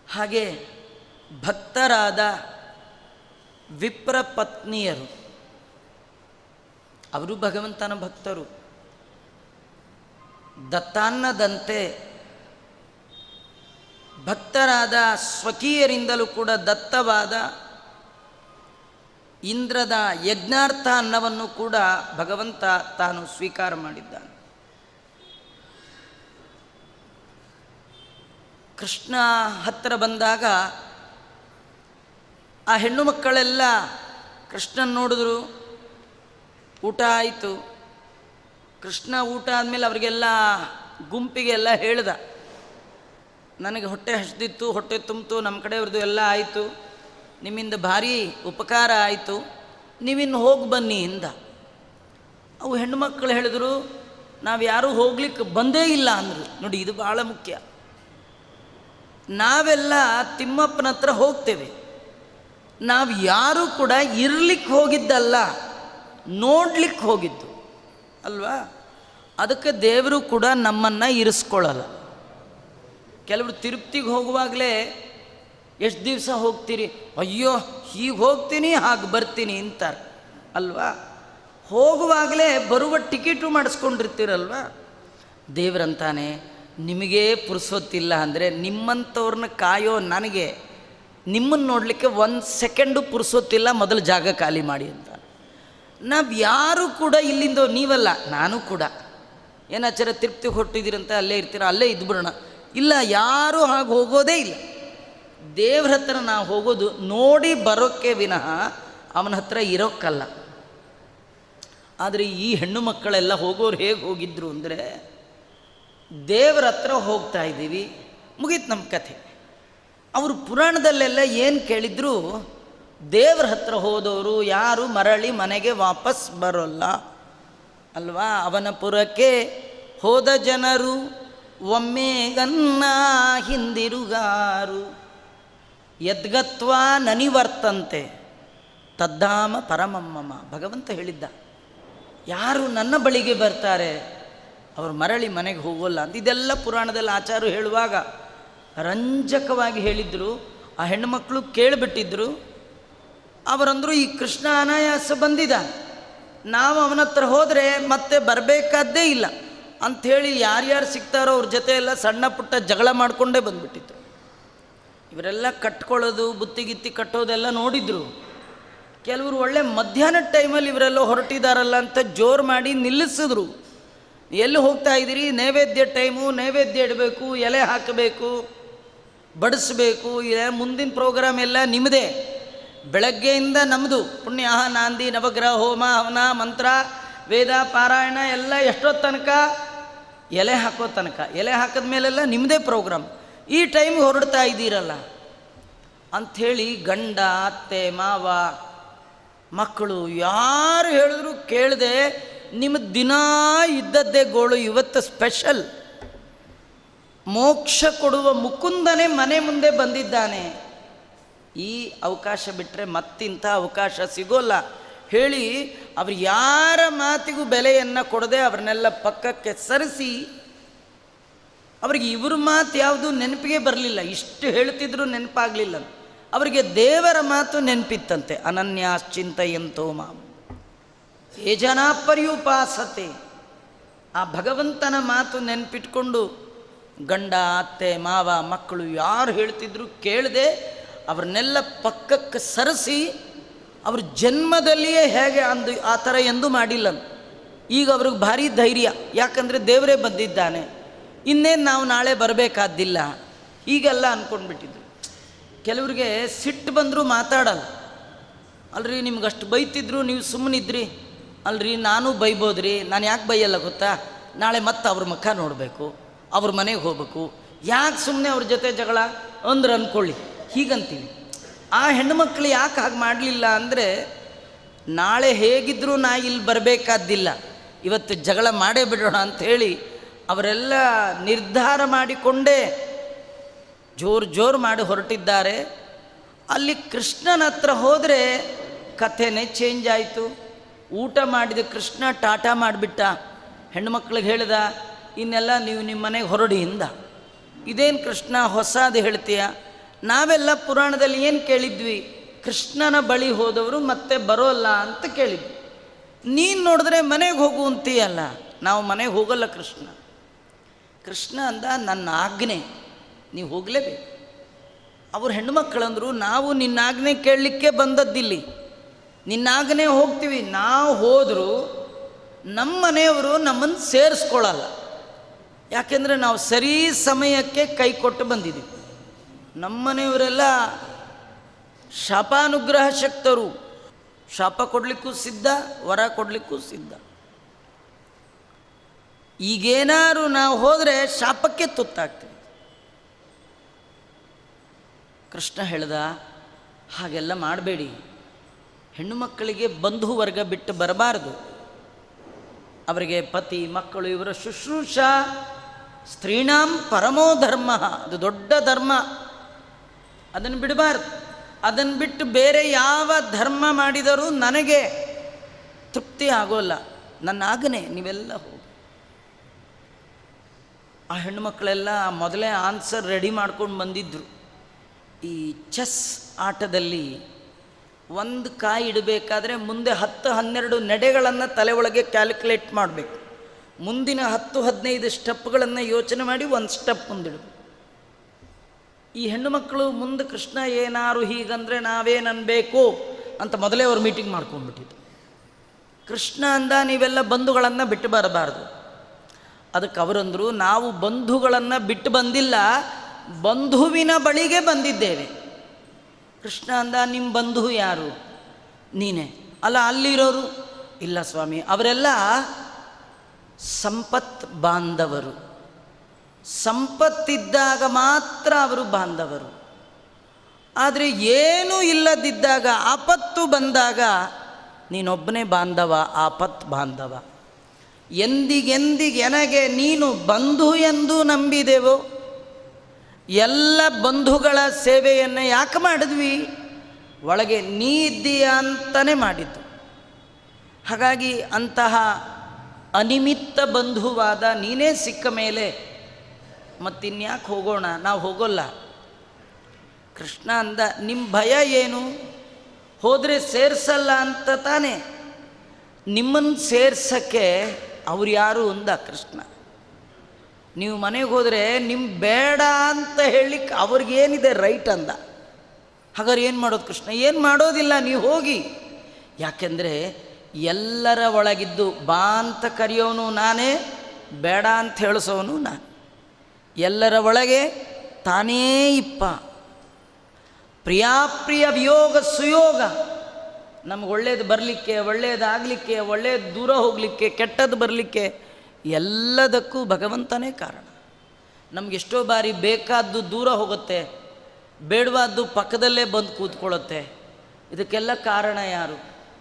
ಹಾಗೆ ಭಕ್ತರಾದ ವಿಪ್ರ ಪತ್ನಿಯರು, ಅವರು ಭಗವಂತನ ಭಕ್ತರು. ದತ್ತಾನ್ನದಂತೆ ಭಕ್ತರಾದ ಸ್ವಕೀಯರಿಂದಲೂ ಕೂಡ ದತ್ತವಾದ ಇಂದ್ರದ ಯಜ್ಞಾರ್ಥ ಅನ್ನವನ್ನು ಕೂಡ ಭಗವಂತ ತಾನು ಸ್ವೀಕಾರ ಮಾಡಿದ್ದಾನೆ. ಕೃಷ್ಣ ಹತ್ತಿರ ಬಂದಾಗ ಆ ಹೆಣ್ಣು ಮಕ್ಕಳೆಲ್ಲ ಕೃಷ್ಣನ ನೋಡಿದ್ರು. ಊಟ ಆಯಿತು. ಕೃಷ್ಣ ಊಟ ಆದಮೇಲೆ ಅವರಿಗೆಲ್ಲ ಗುಂಪಿಗೆಲ್ಲ ಹೇಳ್ದ, ನನಗೆ ಹೊಟ್ಟೆ ಹಸಿದಿತ್ತು, ಹೊಟ್ಟೆ ತುಂಬಿತು, ನಮ್ಮ ಕಡೆಯವ್ರದ್ದು ಎಲ್ಲ ಆಯಿತು, ನಿಮ್ಮಿಂದ ಭಾರಿ ಉಪಕಾರ ಆಯಿತು, ನೀವಿನ್ನು ಹೋಗಿ ಬನ್ನಿ ಇಂದ. ಅವು ಹೆಣ್ಣುಮಕ್ಕಳು ಹೇಳಿದ್ರು, ನಾವು ಯಾರೂ ಹೋಗ್ಲಿಕ್ಕೆ ಬಂದೇ ಇಲ್ಲ ಅಂದರು. ನೋಡಿ, ಇದು ಭಾಳ ಮುಖ್ಯ. ನಾವೆಲ್ಲ ತಿಮ್ಮಪ್ಪನ ಹತ್ರ ಹೋಗ್ತೇವೆ, ನಾವು ಯಾರೂ ಕೂಡ ಇರ್ಲಿಕ್ಕೆ ಹೋಗಿದ್ದಲ್ಲ, ನೋಡ್ಲಿಕ್ಕೆ ಹೋಗಿದ್ದು ಅಲ್ವಾ. ಅದಕ್ಕೆ ದೇವರು ಕೂಡ ನಮ್ಮನ್ನು ಇರಿಸ್ಕೊಳ್ಳಲ್ಲ. ಕೆಲವರು ತಿರುಪ್ತಿಗೆ ಹೋಗುವಾಗಲೇ ಎಷ್ಟು ದಿವಸ ಹೋಗ್ತೀರಿ, ಅಯ್ಯೋ ಹೀಗೆ ಹೋಗ್ತೀನಿ ಹಾಗೆ ಬರ್ತೀನಿ ಅಂತಾರೆ ಅಲ್ವಾ. ಹೋಗುವಾಗಲೇ ಬರುವ ಟಿಕೆಟು ಮಾಡಿಸ್ಕೊಂಡಿರ್ತೀರಲ್ವ. ದೇವರಂತಾನೆ, ನಿಮಗೇ ಪುರುಸೊತ್ತಿಲ್ಲ ಅಂದರೆ ನಿಮ್ಮಂಥವ್ರನ್ನ ಕಾಯೋ ನನಗೆ ನಿಮ್ಮನ್ನು ನೋಡಲಿಕ್ಕೆ 1 ಸೆಕೆಂಡು ಪುರುಸೊತ್ತಿಲ್ಲ, ಮೊದಲು ಜಾಗ ಖಾಲಿ ಮಾಡಿ ಅಂತ. ನಾವು ಯಾರೂ ಕೂಡ ಇಲ್ಲಿಂದ, ನೀವಲ್ಲ ನಾನು ಕೂಡ ಏನಾಚಾರ ತಿರುಪ್ತಿಗೆ ಹೊಟ್ಟಿದ್ದೀರಂತ ಅಲ್ಲೇ ಇರ್ತೀರ, ಅಲ್ಲೇ ಇದ್ಬಿಡೋಣ, ಇಲ್ಲ, ಯಾರೂ ಹಾಗೆ ಹೋಗೋದೇ ಇಲ್ಲ. ದೇವ್ರ ಹತ್ರ ನಾವು ಹೋಗೋದು ನೋಡಿ ಬರೋಕ್ಕೆ ವಿನಃ ಅವನ ಹತ್ರ ಇರೋಕ್ಕಲ್ಲ. ಆದರೆ ಈ ಹೆಣ್ಣು ಮಕ್ಕಳೆಲ್ಲ ಹೋಗೋರು ಹೇಗೆ ಹೋಗಿದ್ರು ಅಂದರೆ, ದೇವ್ರ ಹತ್ರ ಹೋಗ್ತಾ ಇದ್ದೀವಿ, ಮುಗೀತು ನಮ್ಮ ಕಥೆ. ಅವರು ಪುರಾಣದಲ್ಲೆಲ್ಲ ಏನು ಕೇಳಿದ್ರು, ದೇವ್ರ ಹತ್ರ ಹೋದವರು ಯಾರು ಮರಳಿ ಮನೆಗೆ ವಾಪಸ್ ಬರೋಲ್ಲ ಅಲ್ವಾ. ಅವನ ಪುರಕ್ಕೆ ಹೋದ ಜನರು ಒಮ್ಮೆ ಗನ್ನ ಹಿಂದಿರುಗಾರು, ಯದ್ಗತ್ವಾ ನನಿವರ್ತಂತೆ ತದ್ದಾಮ ಪರಮಮ್ಮಮ. ಭಗವಂತ ಹೇಳಿದ್ದ, ಯಾರು ನನ್ನ ಬಳಿಗೆ ಬರ್ತಾರೆ ಅವರು ಮರಳಿ ಮನೆಗೆ ಹೋಗೋಲ್ಲ ಅಂತ. ಇದೆಲ್ಲ ಪುರಾಣದಲ್ಲಿ ಆಚಾರ್ಯರು ಹೇಳುವಾಗ ರಂಜಕವಾಗಿ ಹೇಳಿದ್ರು. ಆ ಹೆಣ್ಣುಮಕ್ಕಳು ಕೇಳಿಬಿಟ್ಟಿದ್ರು. ಅವರಂದರು, ಈ ಕೃಷ್ಣ ಅನಾಯಾಸ ಬಂದಿದ, ನಾವು ಅವನ ಹತ್ರ ಹೋದರೆ ಮತ್ತೆ ಬರಬೇಕಾದ್ದೇ ಇಲ್ಲ ಅಂಥೇಳಿ ಯಾರ್ಯಾರು ಸಿಗ್ತಾರೋ ಅವ್ರ ಜೊತೆ ಎಲ್ಲ ಸಣ್ಣ ಪುಟ್ಟ ಜಗಳ ಮಾಡಿಕೊಂಡೇ ಬಂದುಬಿಟ್ಟಿದ್ರು. ಇವರೆಲ್ಲ ಕಟ್ಕೊಳ್ಳೋದು, ಬುತ್ತಿಗಿತ್ತಿ ಕಟ್ಟೋದೆಲ್ಲ ನೋಡಿದ್ರು. ಕೆಲವರು ಒಳ್ಳೆ ಮಧ್ಯಾಹ್ನದ ಟೈಮಲ್ಲಿ ಇವರೆಲ್ಲ ಹೊರಟಿದಾರಲ್ಲ ಅಂತ ಜೋರು ಮಾಡಿ ನಿಲ್ಲಿಸಿದ್ರು. ಎಲ್ಲಿ ಹೋಗ್ತಾ ಇದ್ದೀರಿ, ನೈವೇದ್ಯ ಟೈಮು, ನೈವೇದ್ಯ ಇಡಬೇಕು, ಎಲೆ ಹಾಕಬೇಕು, ಬಡಿಸ್ಬೇಕು, ಮುಂದಿನ ಪ್ರೋಗ್ರಾಮ್ ಎಲ್ಲ ನಿಮ್ಮದೇ, ಬೆಳಗ್ಗೆಯಿಂದ ನಮ್ಮದು. ಪುಣ್ಯಾಹ ನಾಂದಿ ನವಗ್ರಹ ಹೋಮ ಹವನ ಮಂತ್ರ ವೇದ ಪಾರಾಯಣ ಎಲ್ಲ ಎಷ್ಟೊತ್ತು ತನಕ, ಎಲೆ ಹಾಕೋ ತನಕ. ಎಲೆ ಹಾಕಿದ ಮೇಲೆಲ್ಲ ನಿಮ್ಮದೇ ಪ್ರೋಗ್ರಾಮ್. ಈ ಟೈಮಿಗೆ ಹೊರಡ್ತಾ ಇದ್ದೀರಲ್ಲ ಅಂಥೇಳಿ ಗಂಡ, ಅತ್ತೆ, ಮಾವ, ಮಕ್ಕಳು ಯಾರು ಹೇಳಿದ್ರು ಕೇಳದೆ, ನಿಮ್ಮ ದಿನ ಇದ್ದದ್ದೇ ಗೋಳು, ಇವತ್ತು ಸ್ಪೆಷಲ್. ಮೋಕ್ಷ ಕೊಡುವ ಮುಕುಂದನೇ ಮನೆ ಮುಂದೆ ಬಂದಿದ್ದಾನೆ. ಈ ಅವಕಾಶ ಬಿಟ್ಟರೆ ಮತ್ತಿಂಥ ಅವಕಾಶ ಸಿಗೋಲ್ಲ ಹೇಳಿ ಅವ್ರು ಯಾರ ಮಾತಿಗೂ ಬೆಲೆಯನ್ನು ಕೊಡದೆ ಅವ್ರನ್ನೆಲ್ಲ ಪಕ್ಕಕ್ಕೆ ಸರಿಸಿ, ಅವರಿಗೆ ಇವ್ರ ಮಾತು ಯಾವುದು ನೆನಪಿಗೆ ಬರಲಿಲ್ಲ. ಇಷ್ಟು ಹೇಳ್ತಿದ್ರು ನೆನಪಾಗಲಿಲ್ಲ. ಅವರಿಗೆ ದೇವರ ಮಾತು ನೆನಪಿತ್ತಂತೆ. ಅನನ್ಯಾಶ್ಚಿಂತಯಂತೋ ಮಾಂ ಯೇ ಜನಾ ಪರ್ಯುಪಾಸತೆ. ಆ ಭಗವಂತನ ಮಾತು ನೆನಪಿಟ್ಕೊಂಡು ಗಂಡ, ಅತ್ತೆ, ಮಾವ, ಮಕ್ಕಳು ಯಾರು ಹೇಳ್ತಿದ್ರು ಕೇಳದೆ ಅವ್ರನ್ನೆಲ್ಲ ಪಕ್ಕಕ್ಕೆ ಸರಿಸಿ, ಅವ್ರ ಜನ್ಮದಲ್ಲಿಯೇ ಹೇಗೆ ಅಂದು ಆ ಥರ ಎಂದೂ ಮಾಡಿಲ್ಲ. ಈಗ ಅವ್ರಿಗೆ ಭಾರಿ ಧೈರ್ಯ, ಯಾಕಂದರೆ ದೇವರೇ ಬಂದಿದ್ದಾನೆ, ಇನ್ನೇನು ನಾವು ನಾಳೆ ಬರಬೇಕಾದ್ದಿಲ್ಲ, ಹೀಗೆಲ್ಲ ಅಂದ್ಕೊಂಡ್ಬಿಟ್ಟಿದ್ರು. ಕೆಲವ್ರಿಗೆ ಸಿಟ್ಟು ಬಂದರೂ ಮಾತಾಡಲ್ಲ. ಅಲ್ರಿ, ನಿಮ್ಗಷ್ಟು ಬೈತಿದ್ರು, ನೀವು ಸುಮ್ಮನಿದ್ರಿ ಅಲ್ರಿ, ನಾನು ಬೈಬೋದ್ರಿ, ನಾನು ಯಾಕೆ ಬೈಯಲ್ಲ ಗೊತ್ತಾ, ನಾಳೆ ಮತ್ತೆ ಅವ್ರ ಮುಖ ನೋಡಬೇಕು, ಅವ್ರ ಮನೆಗೆ ಹೋಗ್ಬೇಕು, ಯಾಕೆ ಸುಮ್ಮನೆ ಅವ್ರ ಜೊತೆ ಜಗಳ ಅಂದ್ರೆ ಅಂದ್ಕೊಳ್ಳಿ, ಹೀಗಂತೀವಿ. ಆ ಹೆಣ್ಣುಮಕ್ಕಳು ಯಾಕೆ ಹಾಗೆ ಮಾಡಲಿಲ್ಲ ಅಂದರೆ, ನಾಳೆ ಹೇಗಿದ್ದರೂ ನಾ ಇಲ್ಲಿ ಬರಬೇಕಾದ್ದಿಲ್ಲ, ಇವತ್ತು ಜಗಳ ಮಾಡೇ ಬಿಡೋಣ ಅಂಥೇಳಿ ಅವರೆಲ್ಲ ನಿರ್ಧಾರ ಮಾಡಿಕೊಂಡೇ ಜೋರು ಮಾಡಿ ಹೊರಟಿದ್ದಾರೆ. ಅಲ್ಲಿ ಕೃಷ್ಣನ ಹತ್ರ ಹೋದರೆ ಕಥೆನೇ ಚೇಂಜ್ ಆಯಿತು. ಊಟ ಮಾಡಿದ ಕೃಷ್ಣ ಟಾಟಾ ಮಾಡಿಬಿಟ್ಟ. ಹೆಣ್ಣುಮಕ್ಳಿಗೆ ಹೇಳ್ದ, ಇನ್ನೆಲ್ಲ ನೀವು ನಿಮ್ಮ ಮನೆಗೆ ಹೊರಡಿ ಇಂದ. ಇದೇನು ಕೃಷ್ಣ ಹೊಸದು ಹೇಳ್ತೀಯ, ನಾವೆಲ್ಲ ಪುರಾಣದಲ್ಲಿ ಏನು ಕೇಳಿದ್ವಿ? ಕೃಷ್ಣನ ಬಳಿ ಹೋದವರು ಮತ್ತೆ ಬರೋಲ್ಲ ಅಂತ ಕೇಳಿದ್ವಿ. ನೀನು ನೋಡಿದ್ರೆ ಮನೆಗೆ ಹೋಗು ಅಂತೀಯಲ್ಲ. ನಾವು ಮನೆಗೆ ಹೋಗಲ್ಲ. ಕೃಷ್ಣ ಅಂದ ನನ್ನ ಆಜ್ಞೆ, ನೀವು ಹೋಗಲೇಬೇಕು. ಅವ್ರು ಹೆಣ್ಣುಮಕ್ಕಳಂದರು ನಾವು ನಿನ್ನ ಆಜ್ಞೆ ಕೇಳಲಿಕ್ಕೆ ಬಂದದ್ದಿಲ್ಲಿ, ನಿನ್ನ ಆಜ್ಞೆ ಹೋಗ್ತೀವಿ. ನಾವು ಹೋದರೂ ನಮ್ಮ ಮನೆಯವರು ನಮ್ಮನ್ನು ಸೇರಿಸ್ಕೊಳ್ಳಲ್ಲ. ಯಾಕೆಂದರೆ ನಾವು ಸರಿ ಸಮಯಕ್ಕೆ ಕೈ ಕೊಟ್ಟು ಬಂದಿದ್ದೀವಿ. ನಮ್ಮ ಮನೆಯವರೆಲ್ಲ ಶಾಪಾನುಗ್ರಹ ಶಕ್ತರು. ಶಾಪ ಕೊಡಲಿಕ್ಕೂ ಸಿದ್ಧ, ವರ ಕೊಡಲಿಕ್ಕೂ ಸಿದ್ಧ. ಈಗೇನಾದ್ರು ನಾವು ಹೋದರೆ ಶಾಪಕ್ಕೆ ತುತ್ತಾಗ್ತೇವೆ. ಕೃಷ್ಣ ಹೇಳ್ದ, ಹಾಗೆಲ್ಲ ಮಾಡಬೇಡಿ. ಹೆಣ್ಣು ಮಕ್ಕಳಿಗೆ ಬಂಧು ವರ್ಗ ಬಿಟ್ಟು ಬರಬಾರದು. ಅವರಿಗೆ ಪತಿ ಮಕ್ಕಳು ಇವರ ಶುಶ್ರೂಷ ಸ್ತ್ರೀಣಾಂ ಪರಮೋ ಧರ್ಮ, ಅದು ದೊಡ್ಡ ಧರ್ಮ. ಅದನ್ನು ಬಿಡಬಾರ್ದು. ಅದನ್ನು ಬಿಟ್ಟು ಬೇರೆ ಯಾವ ಧರ್ಮ ಮಾಡಿದರೂ ನನಗೆ ತೃಪ್ತಿ ಆಗೋಲ್ಲ. ನನ್ನ ಆಜ್ಞೆ, ನೀವೆಲ್ಲ ಹೋಗಿ. ಆ ಹೆಣ್ಣುಮಕ್ಕಳೆಲ್ಲ ಮೊದಲೇ ಆನ್ಸರ್ ರೆಡಿ ಮಾಡ್ಕೊಂಡು ಬಂದಿದ್ದರು. ಈ ಚೆಸ್ ಆಟದಲ್ಲಿ ಒಂದು ಕಾಯಿ ಇಡಬೇಕಾದ್ರೆ ಮುಂದೆ 10-12 ನಡೆಗಳನ್ನು ತಲೆ ಒಳಗೆ ಕ್ಯಾಲ್ಕುಲೇಟ್ ಮಾಡಬೇಕು. ಮುಂದಿನ 10-15 ಸ್ಟೆಪ್ಗಳನ್ನು ಯೋಚನೆ ಮಾಡಿ ಒಂದು ಸ್ಟೆಪ್ ಮುಂದಿಡಬೇಕು. ಈ ಹೆಣ್ಣು ಮಕ್ಕಳು ಮುಂದೆ ಕೃಷ್ಣ ಏನಾರು ಹೀಗಂದರೆ ನಾವೇನನ್ಬೇಕು ಅಂತ ಮೊದಲೇ ಅವ್ರು ಮೀಟಿಂಗ್ ಮಾಡ್ಕೊಂಡ್ಬಿಟ್ಟಿದ್ದು. ಕೃಷ್ಣ ಅಂದ, ನೀವೆಲ್ಲ ಬಂಧುಗಳನ್ನು ಬಿಟ್ಟು ಬರಬಾರ್ದು. ಅದಕ್ಕೆ ಅವರಂದರು, ನಾವು ಬಂಧುಗಳನ್ನು ಬಿಟ್ಟು ಬಂದಿಲ್ಲ, ಬಂಧುವಿನ ಬಳಿಗೆ ಬಂದಿದ್ದೇವೆ. ಕೃಷ್ಣ ಅಂದ, ನಿಮ್ಮ ಬಂಧು ಯಾರು? ನೀನೇ. ಅಲ್ಲ, ಅಲ್ಲಿರೋರು? ಇಲ್ಲ ಸ್ವಾಮಿ, ಅವರೆಲ್ಲ ಸಂಪತ್ ಬಾಂಧವರು. ಸಂಪತ್ತಿದ್ದಾಗ ಮಾತ್ರ ಅವರು ಬಾಂಧವರು. ಆದರೆ ಏನೂ ಇಲ್ಲದಿದ್ದಾಗ, ಆಪತ್ತು ಬಂದಾಗ ನೀನೊಬ್ಬನೇ ಬಾಂಧವ, ಆಪತ್ ಬಾಂಧವ. ಎಂದಿಗೆನಗೆ ನೀನು ಬಂಧು ಎಂದು ನಂಬಿದೆವೋ. ಎಲ್ಲ ಬಂಧುಗಳ ಸೇವೆಯನ್ನು ಯಾಕೆ ಮಾಡಿದ್ವಿ? ಒಳಗೆ ನೀ ಇದ್ದೀಯ ಅಂತಲೇ ಮಾಡಿದ್ದು. ಹಾಗಾಗಿ ಅಂತಹ ಅನಿಮಿತ್ತ ಬಂಧುವಾದ ನೀನೇ ಸಿಕ್ಕ ಮೇಲೆ ಮತ್ತಿನ್ಯಾಕೆ ಹೋಗೋಣ? ನಾವು ಹೋಗೋಲ್ಲ. ಕೃಷ್ಣ ಅಂದ, ನಿಮ್ಮ ಭಯ ಏನು? ಹೋದರೆ ಸೇರಿಸಲ್ಲ ಅಂತ ತಾನೇ. ನಿಮ್ಮನ್ನು ಸೇರ್ಸೋಕ್ಕೆ ಅವ್ರು ಯಾರು ಅಂದ ಕೃಷ್ಣ. ನೀವು ಮನೆಗೆ ಹೋದರೆ ನಿಮ್ಮ ಬೇಡ ಅಂತ ಹೇಳಲಿಕ್ಕೆ ಅವ್ರಿಗೇನಿದೆ ರೈಟ್ ಅಂದ. ಹಾಗಾದ್ರೆ ಏನು ಮಾಡೋದು ಕೃಷ್ಣ? ಏನು ಮಾಡೋದಿಲ್ಲ, ನೀವು ಹೋಗಿ. ಯಾಕೆಂದರೆ ಎಲ್ಲರ ಒಳಗಿದ್ದು ಬಾ ಅಂತ ಕರೆಯೋನು ನಾನೇ, ಬೇಡ ಅಂತ ಹೇಳಿಸೋನು ನಾನು. ಎಲ್ಲರ ಒಳಗೆ ತಾನೇ ಇಪ್ಪ. ಪ್ರಿಯಾಪ್ರಿಯ ವಿಯೋಗ ಸುಯೋಗ. ನಮ್ಗೆ ಒಳ್ಳೇದು ಬರಲಿಕ್ಕೆ, ಒಳ್ಳೇದಾಗಲಿಕ್ಕೆ, ಒಳ್ಳೇದು ದೂರ ಹೋಗಲಿಕ್ಕೆ, ಕೆಟ್ಟದ್ದು ಬರಲಿಕ್ಕೆ ಎಲ್ಲದಕ್ಕೂ ಭಗವಂತನೇ ಕಾರಣ. ನಮಗೆಷ್ಟೋ ಬಾರಿ ಬೇಕಾದ್ದು ದೂರ ಹೋಗುತ್ತೆ, ಬೇಡವಾದ್ದು ಪಕ್ಕದಲ್ಲೇ ಬಂದು ಕೂತ್ಕೊಳ್ಳುತ್ತೆ. ಇದಕ್ಕೆಲ್ಲ ಕಾರಣ ಯಾರು?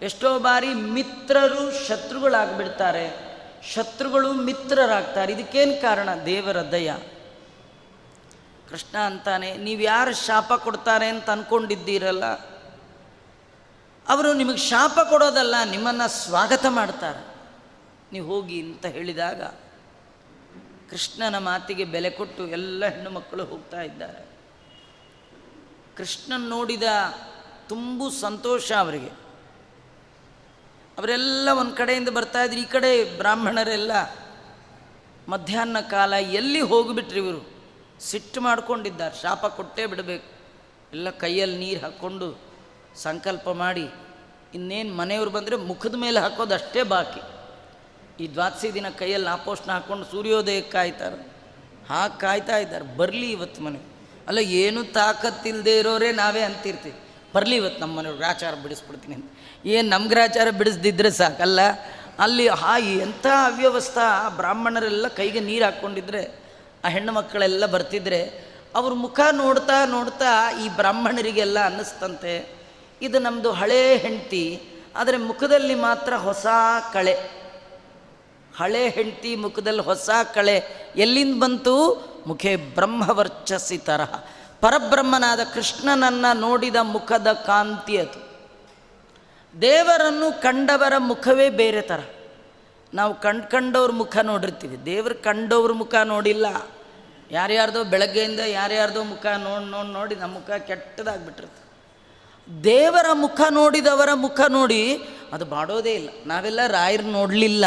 ಎಷ್ಟೋ ಬಾರಿ ಮಿತ್ರರು ಶತ್ರುಗಳಾಗ್ಬಿಡ್ತಾರೆ, ಶತ್ರುಗಳು ಮಿತ್ರರಾಗ್ತಾರೆ. ಇದಕ್ಕೇನು ಕಾರಣ? ದೇವರ ದಯ. ಕೃಷ್ಣ ಅಂತಾನೆ, ನೀವು ಯಾರು ಶಾಪ ಕೊಡ್ತಾರೆ ಅಂತ ಅಂದ್ಕೊಂಡಿದ್ದೀರಲ್ಲ, ಅವರು ನಿಮಗೆ ಶಾಪ ಕೊಡೋದಲ್ಲ, ನಿಮ್ಮನ್ನು ಸ್ವಾಗತ ಮಾಡ್ತಾರೆ. ನೀವು ಹೋಗಿ ಅಂತ ಹೇಳಿದಾಗ ಕೃಷ್ಣನ ಮಾತಿಗೆ ಬೆಲೆ ಕೊಟ್ಟು ಎಲ್ಲ ಹೆಣ್ಣು ಮಕ್ಕಳು ಹೋಗ್ತಾ ಇದ್ದಾರೆ. ಕೃಷ್ಣನ್ ನೋಡಿದ ತುಂಬು ಸಂತೋಷ ಅವರಿಗೆ. ಅವರೆಲ್ಲ ಒಂದು ಕಡೆಯಿಂದ ಬರ್ತಾಯಿದ್ರು. ಈ ಕಡೆ ಬ್ರಾಹ್ಮಣರೆಲ್ಲ ಮಧ್ಯಾಹ್ನ ಕಾಲ ಎಲ್ಲಿ ಹೋಗಿಬಿಟ್ರಿ ಇವರು, ಸಿಟ್ಟು ಮಾಡ್ಕೊಂಡಿದ್ದಾರೆ. ಶಾಪ ಕೊಟ್ಟೇ ಬಿಡಬೇಕು. ಎಲ್ಲ ಕೈಯಲ್ಲಿ ನೀರು ಹಾಕ್ಕೊಂಡು ಸಂಕಲ್ಪ ಮಾಡಿ ಇನ್ನೇನು ಮನೆಯವರು ಬಂದರೆ ಮುಖದ ಮೇಲೆ ಹಾಕೋದು ಅಷ್ಟೇ ಬಾಕಿ. ಈ ದ್ವಾದಶಿ ದಿನ ಕೈಯಲ್ಲಿ ನಾಪೋಷಣ ಹಾಕ್ಕೊಂಡು ಸೂರ್ಯೋದಯಕ್ಕೆ ಕಾಯ್ತಾರೆ. ಹಾಗೆ ಕಾಯ್ತಾ ಇದ್ದಾರೆ, ಬರಲಿ ಇವತ್ತು ಮನೆ. ಅಲ್ಲ, ಏನು ತಾಕತ್ತಿಲ್ಲದೆ ಇರೋರೇ ನಾವೇ ಅಂತಿರ್ತೀವಿ, ಬರಲಿ ಇವತ್ತು ನಮ್ಮ ಮನೆಯವ್ರು ಗ್ರಾಚಾರ ಬಿಡಿಸ್ಬಿಡ್ತೀನಿ ಅಂತ. ಏನು ನಮ್ಮ ಗ್ರಾಚಾರ ಬಿಡಿಸ್ದಿದ್ರೆ ಸಾಕಲ್ಲ. ಅಲ್ಲಿ ಎಂಥ ಅವ್ಯವಸ್ಥೆ. ಬ್ರಾಹ್ಮಣರೆಲ್ಲ ಕೈಗೆ ನೀರು ಹಾಕ್ಕೊಂಡಿದ್ರೆ ಆ ಹೆಣ್ಣು ಮಕ್ಕಳೆಲ್ಲ ಬರ್ತಿದ್ರೆ ಅವ್ರ ಮುಖ ನೋಡ್ತಾ ನೋಡ್ತಾ ಈ ಬ್ರಾಹ್ಮಣರಿಗೆಲ್ಲ ಅನ್ನಿಸ್ತಂತೆ, ಇದು ನಮ್ಮದು ಹಳೇ ಹೆಂಡತಿ, ಆದರೆ ಮುಖದಲ್ಲಿ ಮಾತ್ರ ಹೊಸ ಕಳೆ. ಹಳೆ ಹೆಂಡತಿ ಮುಖದಲ್ಲಿ ಹೊಸ ಕಳೆ ಎಲ್ಲಿಂದ ಬಂತು? ಮುಖೇ ಬ್ರಹ್ಮವರ್ಚಸ್ಸಿ ತರಹ. ಪರಬ್ರಹ್ಮನಾದ ಕೃಷ್ಣನನ್ನು ನೋಡಿದ ಮುಖದ ಕಾಂತಿ ಅದು. ದೇವರನ್ನು ಕಂಡವರ ಮುಖವೇ ಬೇರೆ ಥರ. ನಾವು ಕಂಡವ್ರ ಮುಖ ನೋಡಿರ್ತೀವಿ, ದೇವರು ಕಂಡವ್ರ ಮುಖ ನೋಡಿಲ್ಲ. ಯಾರ್ಯಾರ್ದೋ ಬೆಳಗ್ಗೆಯಿಂದ ಯಾರ್ಯಾರ್ದೋ ಮುಖ ನೋಡಿ ನಮ್ಮ ಮುಖ ಕೆಟ್ಟದಾಗ್ಬಿಟ್ಟಿರುತ್ತೆ. ದೇವರ ಮುಖ ನೋಡಿದವರ ಮುಖ ನೋಡಿ ಅದು ಬಾಡೋದೇ ಇಲ್ಲ. ನಾವೆಲ್ಲ ರಾಯರು ನೋಡಲಿಲ್ಲ,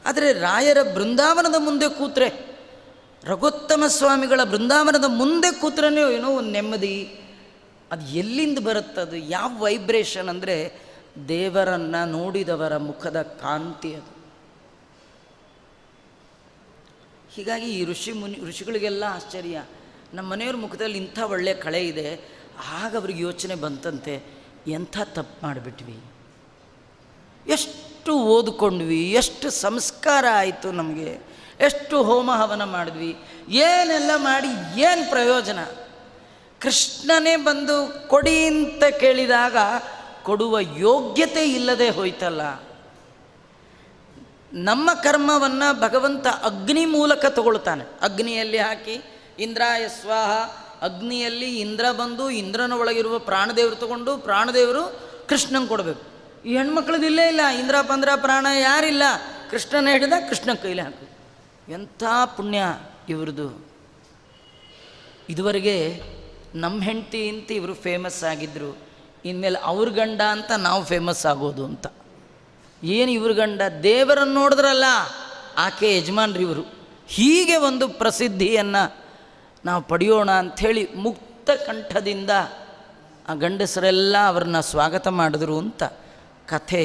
ಆದರೆ ರಾಯರ ಬೃಂದಾವನದ ಮುಂದೆ ಕೂತ್ರೆ, ರಘುತ್ತಮ ಸ್ವಾಮಿಗಳ ಬೃಂದಾವನದ ಮುಂದೆ ಕೂತ್ರೆ ಏನೋ ಒಂದು ನೆಮ್ಮದಿ. ಅದು ಎಲ್ಲಿಂದ ಬರುತ್ತದು, ಯಾವ ವೈಬ್ರೇಷನ್ ಅಂದರೆ ದೇವರನ್ನು ನೋಡಿದವರ ಮುಖದ ಕಾಂತಿ ಅದು. ಹೀಗಾಗಿ ಈ ಋಷಿಗಳಿಗೆಲ್ಲ ಆಶ್ಚರ್ಯ, ನಮ್ಮ ಮನೆಯವ್ರ ಮುಖದಲ್ಲಿ ಇಂಥ ಒಳ್ಳೆಯ ಕಳೆ ಇದೆ. ಆಗ ಅವ್ರಿಗೆ ಯೋಚನೆ ಬಂತಂತೆ, ಎಂಥ ತಪ್ಪು ಮಾಡಿಬಿಟ್ವಿ, ಎಷ್ಟು ಓದ್ಕೊಂಡ್ವಿ, ಎಷ್ಟು ಸಂಸ್ಕಾರ ಆಯಿತು ನಮಗೆ, ಎಷ್ಟು ಹೋಮ ಹವನ ಮಾಡಿದ್ವಿ, ಏನೆಲ್ಲ ಮಾಡಿ ಏನು ಪ್ರಯೋಜನ? ಕೃಷ್ಣನೇ ಬಂದು ಕೊಡಿ ಅಂತ ಕೇಳಿದಾಗ ಕೊಡುವ ಯೋಗ್ಯತೆ ಇಲ್ಲದೆ ಹೋಯ್ತಲ್ಲ. ನಮ್ಮ ಕರ್ಮವನ್ನು ಭಗವಂತ ಅಗ್ನಿ ಮೂಲಕ ತಗೊಳ್ತಾನೆ. ಅಗ್ನಿಯಲ್ಲಿ ಹಾಕಿ ಇಂದ್ರಾಯ ಸ್ವಾಹ, ಅಗ್ನಿಯಲ್ಲಿ ಇಂದ್ರ ಬಂದು ಇಂದ್ರನ ಒಳಗಿರುವ ಪ್ರಾಣದೇವರು ತಗೊಂಡು ಪ್ರಾಣದೇವರು ಕೃಷ್ಣಂಗೆ ಕೊಡಬೇಕು. ಈ ಹೆಣ್ಮಕ್ಳದ್ದು ಇಲ್ಲೇ ಇಲ್ಲ, ಇಂದ್ರ ಪಂದ್ರ ಪ್ರಾಣ ಯಾರಿಲ್ಲ, ಕೃಷ್ಣನ ಹಿಡಿದ ಕೃಷ್ಣನ ಕೈಲಿ ಹಾಕು. ಎಂಥ ಪುಣ್ಯ ಇವ್ರದ್ದು. ಇದುವರೆಗೆ ನಮ್ಮ ಹೆಂಡತಿ ಅಂತ ಇವರು ಫೇಮಸ್ ಆಗಿದ್ದರು, ಇನ್ಮೇಲೆ ಅವ್ರ ಗಂಡ ಅಂತ ನಾವು ಫೇಮಸ್ ಆಗೋದು ಅಂತ. ಏನು ಇವ್ರ ಗಂಡ, ದೇವರನ್ನು ನೋಡಿದ್ರಲ್ಲ ಆಕೆ ಯಜಮಾನ್ರಿ ಇವರು. ಹೀಗೆ ಒಂದು ಪ್ರಸಿದ್ಧಿಯನ್ನು ನಾವು ಪಡೆಯೋಣ ಅಂಥೇಳಿ ಮುಕ್ತ ಕಂಠದಿಂದ ಆ ಗಂಡಸರೆಲ್ಲ ಅವ್ರನ್ನ ಸ್ವಾಗತ ಮಾಡಿದ್ರು ಅಂತ ಕಥೆ.